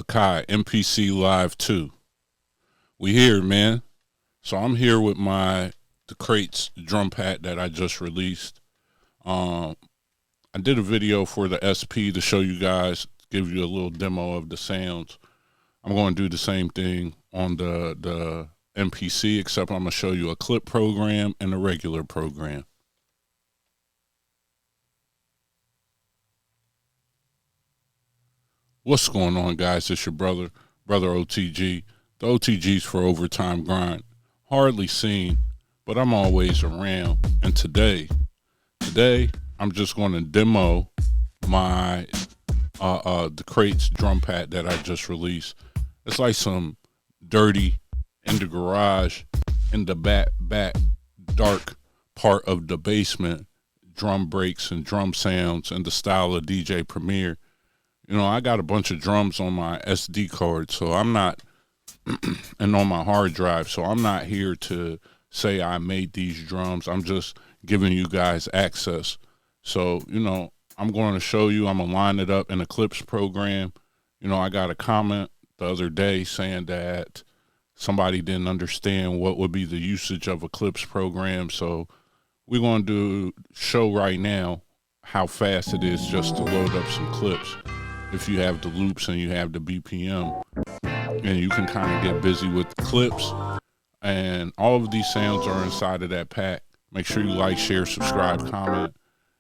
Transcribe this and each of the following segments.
Akai MPC Live 2. We here, man. So I'm here with the Crates drum pack that I just released. I did a video for the SP to show you guys, give you a little demo of the sounds. I'm going to do the same thing on the MPC, except I'm going to show you a clip program and a regular program. What's going on, guys? It's your brother OTG. The OTG's for Overtime Grind. Hardly seen, but I'm always around. And today I'm just going to demo my the Crates drum pack that I just released. It's like some dirty in the garage, in the back dark part of the basement, drum breaks and drum sounds in the style of DJ Premier. You know, I got a bunch of drums on my SD card, so I'm not, and on my hard drive, so I'm not here to say I made these drums. I'm just giving you guys access. So, you know, I'm going to show you, I'm going to line it up in a clips program. You know, I got a comment the other day saying that somebody didn't understand what would be the usage of a clips program. So we're going to show right now how fast it is just to load up some clips. If you have the loops and you have the BPM, and you can kind of get busy with the clips, and all of these sounds are inside of that pack. Make sure you like, share, subscribe, comment.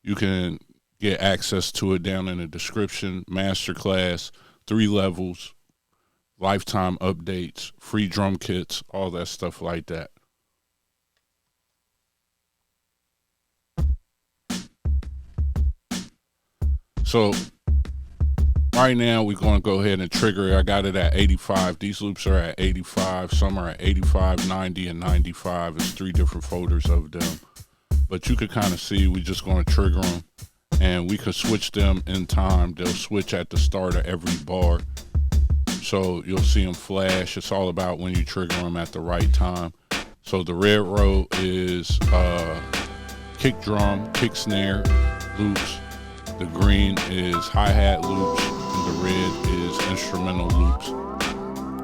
You can get access to it down in the description. Masterclass, 3 levels, lifetime updates, free drum kits, all that stuff like that. So right now, we're going to go ahead and trigger it. I got it at 85. These loops are at 85. Some are at 85, 90, and 95. It's 3 different folders of them. But you can kind of see we're just going to trigger them. And we could switch them in time. They'll switch at the start of every bar. So you'll see them flash. It's all about when you trigger them at the right time. So the red row is kick drum, kick snare, loops. The green is hi-hat loops, and the red is instrumental loops.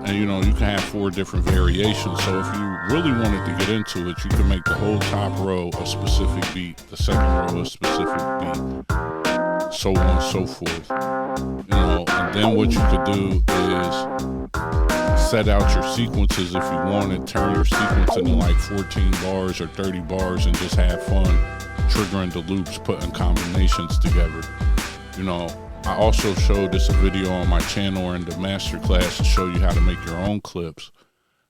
And you know, you can have 4 different variations. So if you really wanted to get into it, you can make the whole top row a specific beat, the second row a specific beat, so on and so forth. You know, and then what you could do is set out your sequences if you wanted, turn your sequence into like 14 bars or 30 bars and just have fun triggering the loops, putting combinations together. You know, I also showed this a video on my channel in the masterclass to show you how to make your own clips,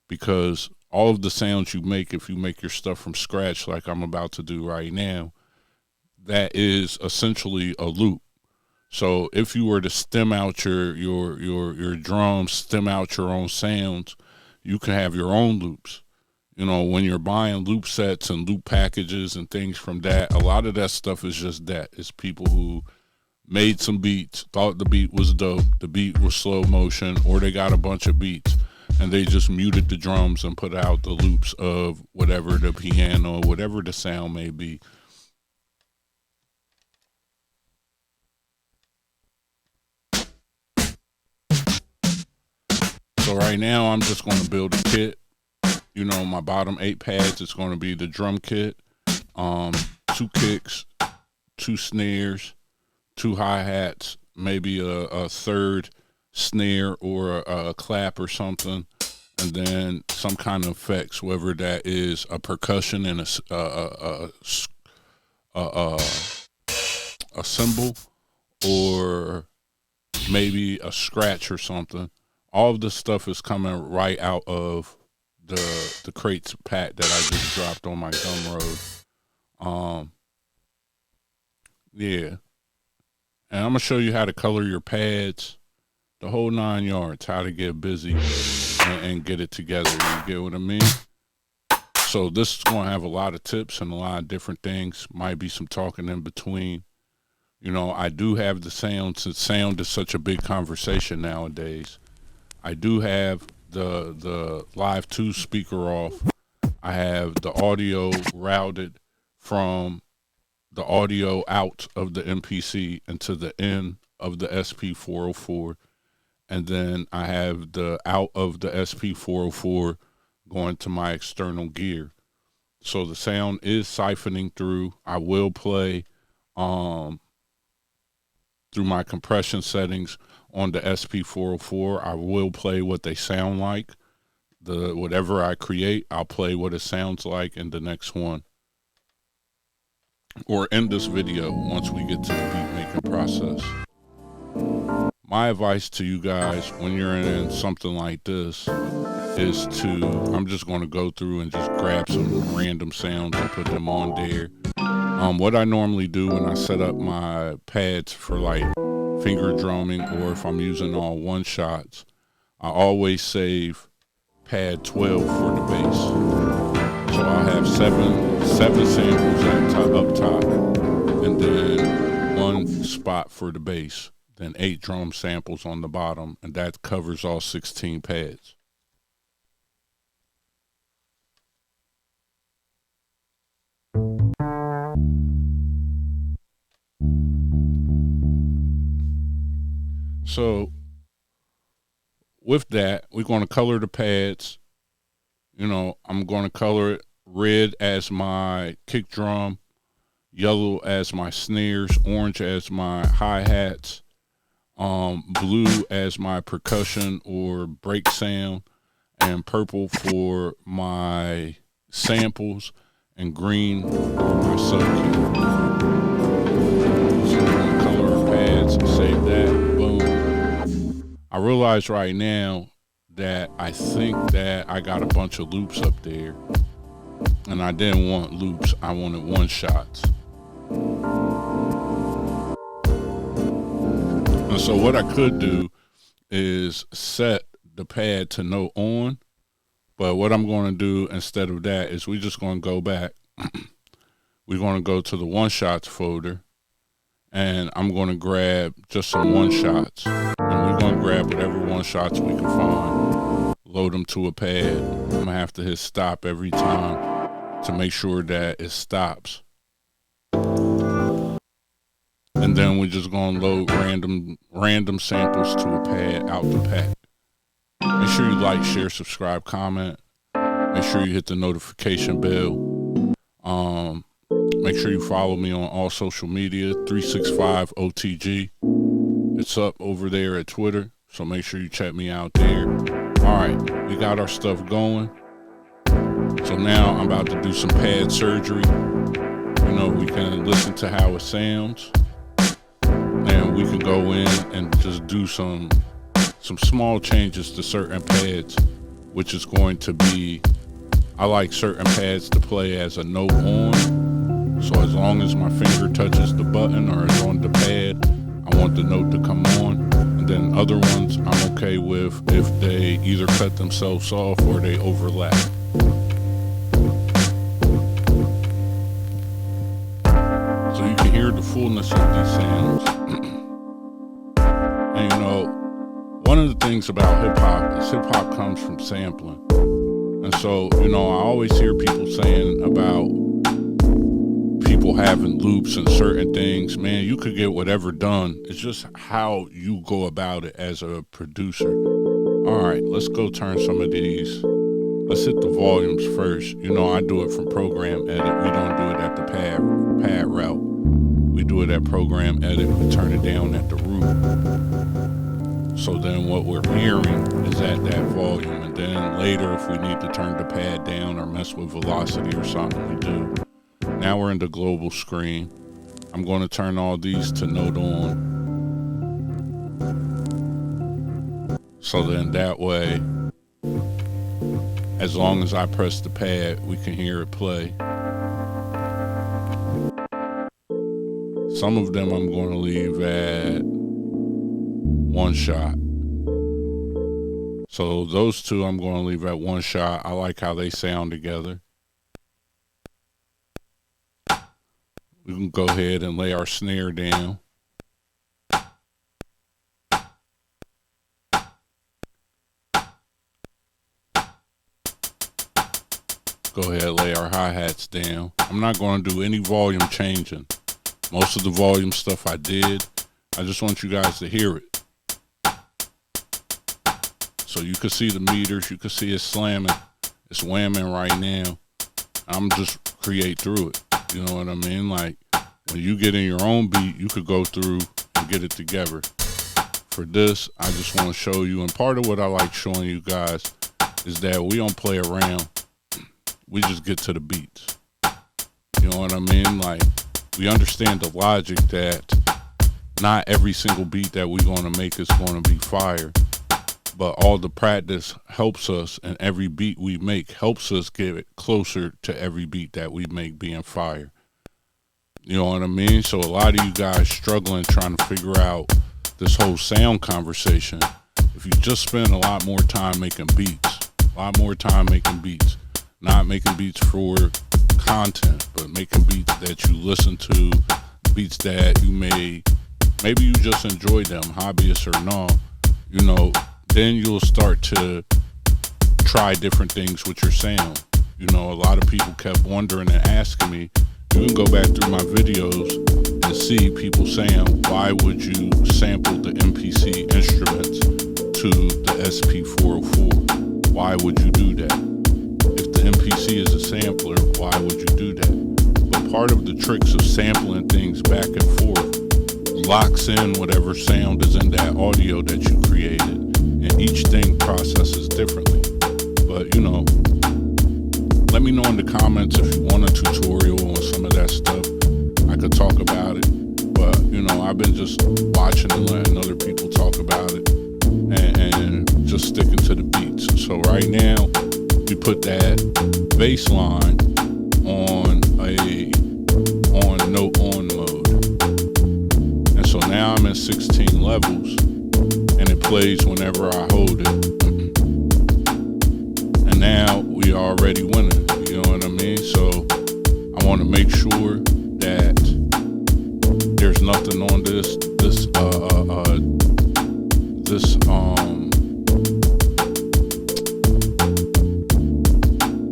because all of the sounds you make, if you make your stuff from scratch like I'm about to do right now, that is essentially a loop. So if you were to stem out your drums, stem out your own sounds, you can have your own loops. You know, when you're buying loop sets and loop packages and things from that, a lot of that stuff is just that. It's people who made some beats, thought the beat was dope, the beat was slow motion, or they got a bunch of beats and they just muted the drums and put out the loops of whatever the piano, whatever the sound may be. So right now I'm just going to build a kit. You know, my bottom 8 pads is going to be the drum kit, 2 kicks, 2 snares, 2 hi-hats, maybe a third snare or a clap or something, and then some kind of effects, whether that is a percussion and a cymbal, or maybe a scratch or something. All of this stuff is coming right out of the Crates pack that I just dropped on my Gumroad. Yeah. And I'm going to show you how to color your pads, the whole 9 yards, how to get busy and get it together. You get what I mean? So this is going to have a lot of tips and a lot of different things. Might be some talking in between. You know, I do have the sound, since sound is such a big conversation nowadays. I do have the Live 2 speaker off. I have the audio routed from the audio out of the MPC into the in of the SP404, and then I have the out of the SP404 going to my external gear. So the sound is siphoning through. I will play through my compression settings on the SP404. I will play what they sound like. Whatever I create, I'll play what it sounds like in the next one, or in this video once we get to the beat making process. My advice to you guys when you're in something like this is I'm just going to go through and just grab some random sounds and put them on there. What I normally do when I set up my pads for like finger drumming, or if I'm using all one shots, I always save pad 12 for the bass. So I'll have seven samples up top, and then one spot for the bass, then 8 drum samples on the bottom, and that covers all 16 pads. So with that, we're going to color the pads. You know, I'm going to color it red as my kick drum, yellow as my snares, orange as my hi-hats, blue as my percussion or break sound, and purple for my samples, and green for my sub-key. So we're going to color our pads and save that. Boom. I realize right now that I think that I got a bunch of loops up there, and I didn't want loops. I wanted one shots. And so what I could do is set the pad to no on, but what I'm going to do instead of that is we're just going to go back. We're going to go to the one shots folder, and I'm going to grab just some one shots, and we're going to grab whatever one shots we can find, load them to a pad. I'm going to have to hit stop every time to make sure that it stops. And then we're just going to load random samples to a pad out the pack. Make sure you like, share, subscribe, comment. Make sure you hit the notification bell. Make sure you follow me on all social media, 365 OTG. It's up over there at Twitter, so make sure you check me out there. All right, we got our stuff going. So now I'm about to do some pad surgery. You know, we can listen to how it sounds, and we can go in and just do some small changes to certain pads, which is going to be, I like certain pads to play as a note on. So as long as my finger touches the button or is on the pad, I want the note to come on. And then other ones I'm okay with if they either cut themselves off or they overlap. So you can hear the fullness of these sounds. And you know, one of the things about hip hop is hip hop comes from sampling. And so, you know, I always hear people saying about people having loops and certain things. Man, you could get whatever done. It's just how you go about it as a producer. All right, let's go turn some of these. Let's hit the volumes first. You know, I do it from program edit. We don't do it at the pad route. We do it at program edit. We turn it down at the root. So then what we're hearing is at that volume. And then later, if we need to turn the pad down or mess with velocity or something, we do. Now we're in the global screen. I'm going to turn all these to note on. So then that way, as long as I press the pad, we can hear it play. Some of them I'm going to leave at one shot. So those two I'm going to leave at one shot. I like how they sound together. We can go ahead and lay our snare down. Go ahead and lay our hi-hats down. I'm not going to do any volume changing. Most of the volume stuff I did. I just want you guys to hear it. So you can see the meters, you can see it's slamming, it's whamming right now. I'm just create through it. You know what I mean? Like when you get in your own beat, you could go through and get it together. For this, I just want to show you, and part of what I like showing you guys is that we don't play around. We just get to the beats. You know what I mean? Like, we understand the logic that not every single beat that we're going to make is going to be fire, but all the practice helps us, and every beat we make helps us get it closer to every beat that we make being fire. You know what I mean? So a lot of you guys struggling trying to figure out this whole sound conversation. If you just spend a lot more time making beats, not making beats for content, but making beats that you listen to, beats that you maybe you just enjoy them, hobbyist or no, you know, then you'll start to try different things with your sound. You know, a lot of people kept wondering and asking me, you can go back through my videos and see people saying, why would you sample the MPC instruments to the SP404? Why would you do that? If the MPC is a sampler, why would you do that? But part of the tricks of sampling things back and forth locks in whatever sound is in that audio that you created, and each thing processes differently. But you know, let me know in the comments if you want a tutorial on some of that stuff. I could talk about it, but you know, I've been just watching and letting other people talk about it, and just sticking to the beats. So right now, we put that bass line on note on mode, and so now I'm in 16 levels, and it plays whenever I hold it. And now we are already winning. You know what I mean? So I want to make sure that there's nothing on this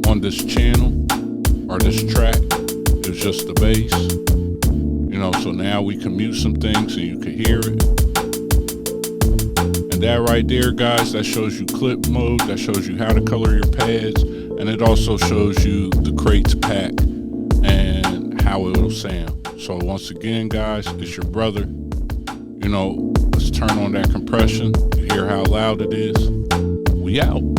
on this channel or this track. It's just the bass. You know, so now we can mute some things so you can hear it. And that right there, guys, that shows you clip mode, that shows you how to color your pads, and it also shows you the crates pack and how it will sound. So once again, guys, it's your brother. You know, let's turn on that compression. You hear how loud it is. We out.